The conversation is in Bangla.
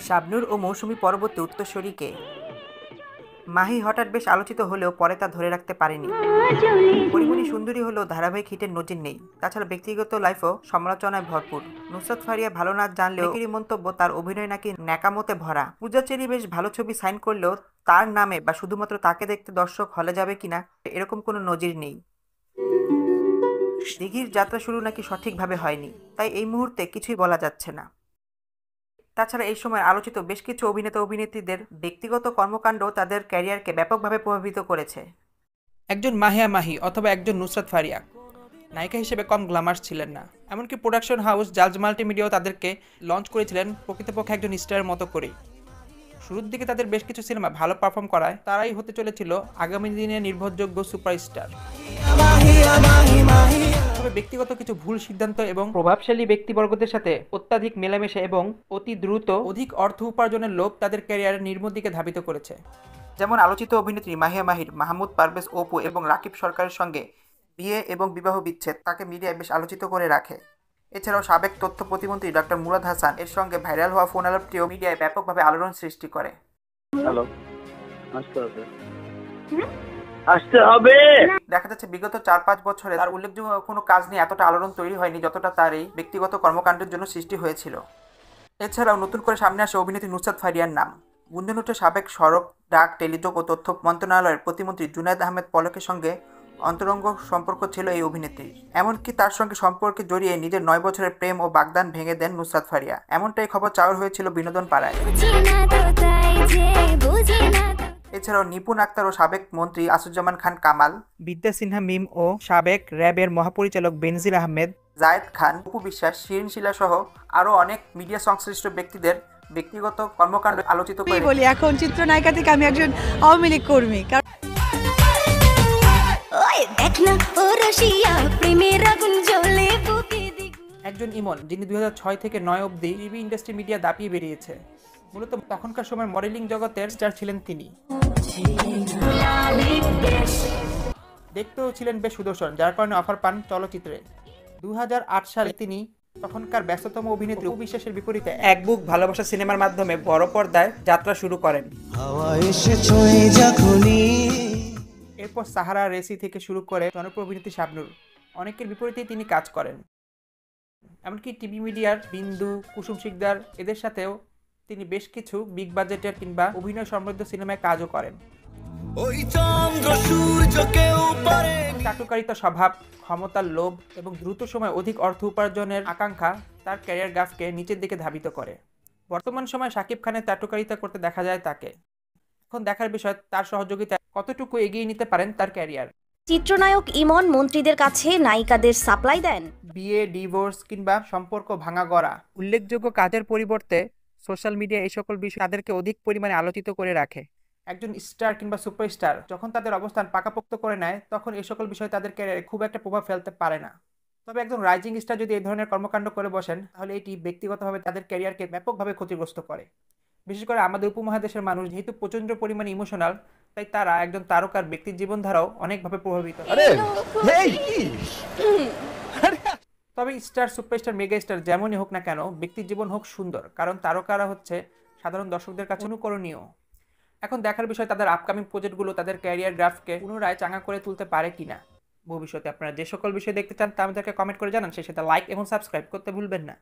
শাবনূর ও মৌসুমী পরবর্তী উত্তরসূরিকে মাহি হঠাৎ বেশ আলোচিত হলেও পরে তা ধরে রাখতে পারেনি। পরিমণি সুন্দরী হলেও ধারাবাহিক হিটের নজির নেই। তাছাড়া ব্যক্তিগত লাইফও সমালোচনায় ভরপুর। নুসরাত ফারিয়া ভালো নাচ জানলেও অনেকেরই মন্তব্য তার অভিনয় নাকি ন্যাকামোতে ভরা। পূজা চেরি বেশ ভালো ছবি সাইন করলেও তার নামে বা শুধুমাত্র তাকে দেখতে দর্শক হলে যাবে কিনা এরকম কোনো নজির নেই। দিঘির যাত্রা শুরু নাকি সঠিকভাবে হয়নি, তাই এই মুহূর্তে কিছুই বলা যাচ্ছে না। তাছাড়া এই সময় আলোচিত বেশ কিছু অভিনেতা অভিনেত্রীদের ব্যক্তিগত কর্মকাণ্ড তাদের ক্যারিয়ারকে ব্যাপকভাবে প্রভাবিত করেছে। একজন মাহিয়া মাহি অথবা একজন নুসরাত ফারিয়া নায়িকা হিসেবে কম গ্ল্যামার্স ছিলেন না। এমনকি প্রোডাকশন হাউস জাজ মাল্টিমিডিয়াও তাদেরকে লঞ্চ করেছিলেন প্রকৃতপক্ষে একজন স্টারের মতো করেই। শুরুর দিকে তাদের বেশ কিছু সিনেমা ভালো পারফর্ম করায় তারাই হতে চলেছিল আগামী দিনে নির্ভরযোগ্য সুপারস্টার। তবে ব্যক্তিগত কিছু ভুল সিদ্ধান্ত এবং প্রভাবশালী ব্যক্তিবর্গদের সাথে অত্যাধিক মেলামেশা এবং অতি দ্রুত অধিক অর্থ উপার্জনের লোভ তাদের ক্যারিয়ারের নির্মূল দিকে ধাবিত করেছে। যেমন আলোচিত অভিনেত্রী মাহিয়া মাহির মাহমুদ পারভেজ অপু এবং রাকিব সরকারের সঙ্গে বিয়ে এবং বিবাহ বিচ্ছেদ তাকে মিডিয়ায় বেশ আলোচিত করে রাখে। এছাড়াও সাবেক তথ্য প্রতিমন্ত্রী ডক্টর মুরাদ হাসান এর সঙ্গে ভাইরাল হওয়া ফোন আলাপটিও মিডিয়ায় ব্যাপকভাবে আলোড়ন সৃষ্টি করে। হ্যালো, আসতে হবে। দেখা যাচ্ছে বিগত 4-5 বছরে তার উল্লেখযোগ্য কোনো কাজ নিয়ে এতটা আলোড়ন তৈরি হয়নি যতটা তার এই ব্যক্তিগত কর্মকাণ্ডের জন্য সৃষ্টি হয়েছিল। এছাড়াও নতুন করে সামনে আসে অভিনেত্রী নুসরাত ফারিয়ার নাম। গুঞ্জন উঠে সাবেক সড়ক, ডাক, টেলিযোগ ও তথ্য মন্ত্রণালয়ের প্রতিমন্ত্রী জুনায়েদ আহমেদ পলকের সঙ্গে অন্তরঙ্গ সম্পর্ক ছিল এই অভিনেত্রীর। এমনকি তার সঙ্গে সম্পর্কে জড়িয়ে নিজের 9 বছরের প্রেম ও বাগদান ভেঙে দেন নুসরাত ফারিয়া। এমনটাই খবর চাউর হয়েছিল বিনোদন পাড়ায়। এছাড়াও নিপুণ আক্তার ও সাবেক মন্ত্রী আসুজ্জামান খান কামাল, বিদ্যা সিনহা মিম ও সাবেক র্যাবের মহাপরিচালক বেনজির আহমেদ, জায়েদ খান, অপু বিশ্বাস, শিরিন শিলা সহ আরও অনেক মিডিয়া সংশ্লিষ্ট ব্যক্তিদের ব্যক্তিগত কর্মকাণ্ড আলোচিত করে। বলি এখন চিত্রনায়িকা থেকে আমি একজন আওয়ামী লীগ কর্মী। একজন ইমন যিনি 2006 থেকে 9 অবধি টিভি ইন্ডাস্ট্রি মিডিয়া দাপিয়ে বেরিয়েছে। মূলত তখনকার সময় মডেলিং জগতের স্টার ছিলেন তিনি। দেখতেও ছিলেন বেশ সুদর্শন, যার কারণে অফার পান চলচ্চিত্রে। 2008 সালে তিনি তখনকার ব্যস্ততম অভিনেত্রী অপু বিশ্বাসের বিপরীতে এক বুক ভালোবাসা সিনেমার মাধ্যমে বড় পর্দায় যাত্রা শুরু করেন। এরপর সাহারা, রেসি থেকে শুরু করে জনপ্রিয় অভিনেত্রী শাবনূর অনেকের বিপরীতেই তিনি কাজ করেন। এমনকি টিভি মিডিয়ার বিন্দু, কুসুম শিকদার এদের সাথেও তিনি বেশ কিছু বিগ বাজেটের কিংবা অভিনয় সমৃদ্ধ সিনেমায় কাজও করেন। চাটুকারিতা স্বভাব, ক্ষমতার লোভ এবং দ্রুত সময় অধিক অর্থ উপার্জনের আকাঙ্ক্ষা তার ক্যারিয়ার গ্রাফকে নিচের দিকে ধাবিত করে। বর্তমান সময়ে শাকিব খানের চাটুকারিতা করতে দেখা যায় তাকে। এখন দেখার বিষয় তার সহযোগিতায় কতটুকু এগিয়ে নিতে পারেন তার ক্যারিয়ার। চিত্রনায়ক ইমন মন্ত্রীদের কাছে নায়িকাদের সাপ্লাই দেন। বিয়ে, ডিভোর্স কিংবা সম্পর্ক ভাঙা গড়া উল্লেখযোগ্য কাজের পরিবর্তে সোশ্যাল মিডিয়া এই সকল বিষয় তাদেরকে অধিক পরিমাণে আলোচিত করে রাখে। একজন স্টার কিংবা সুপারস্টার যখন তাদের অবস্থান পাকাপোক্ত করে নেয় তখন এই সকল বিষয় তাদের ক্যারিয়ারে খুব একটা প্রভাব ফেলতে পারে না। তবে একজন রাইজিং স্টার যদি এই ধরনের কর্মকাণ্ড করে বসেন তাহলে এটি ব্যক্তিগতভাবে তাদের ক্যারিয়ারকে ব্যাপকভাবে ক্ষতিগ্রস্ত করে। বিশেষ করে আমাদের উপমহাদেশের মানুষ যেহেতু প্রচণ্ড পরিমাণে ইমোশনাল, তাই তারা একজন তারকার ব্যক্তির জীবনধারাও অনেকভাবে প্রভাবিত। তবে স্টার, সুপারস্টার, মেগা স্টার যেমনই হোক না কেন ব্যক্তির জীবন হোক সুন্দর, কারণ তারকারা হচ্ছে সাধারণ দর্শকদের কাছে অনুকরণীয়। এখন দেখার বিষয় তাদের আপকামিং প্রজেক্টগুলো তাদের ক্যারিয়ার গ্রাফকে পুনরায় চাঙ্গা করে তুলতে পারে কিনা। ভবিষ্যতে আপনারা যে সকল বিষয় দেখতে চান তা আমাদেরকে কমেন্ট করে জানান, সেই সাথে লাইক এবং সাবস্ক্রাইব করতে ভুলবেন না।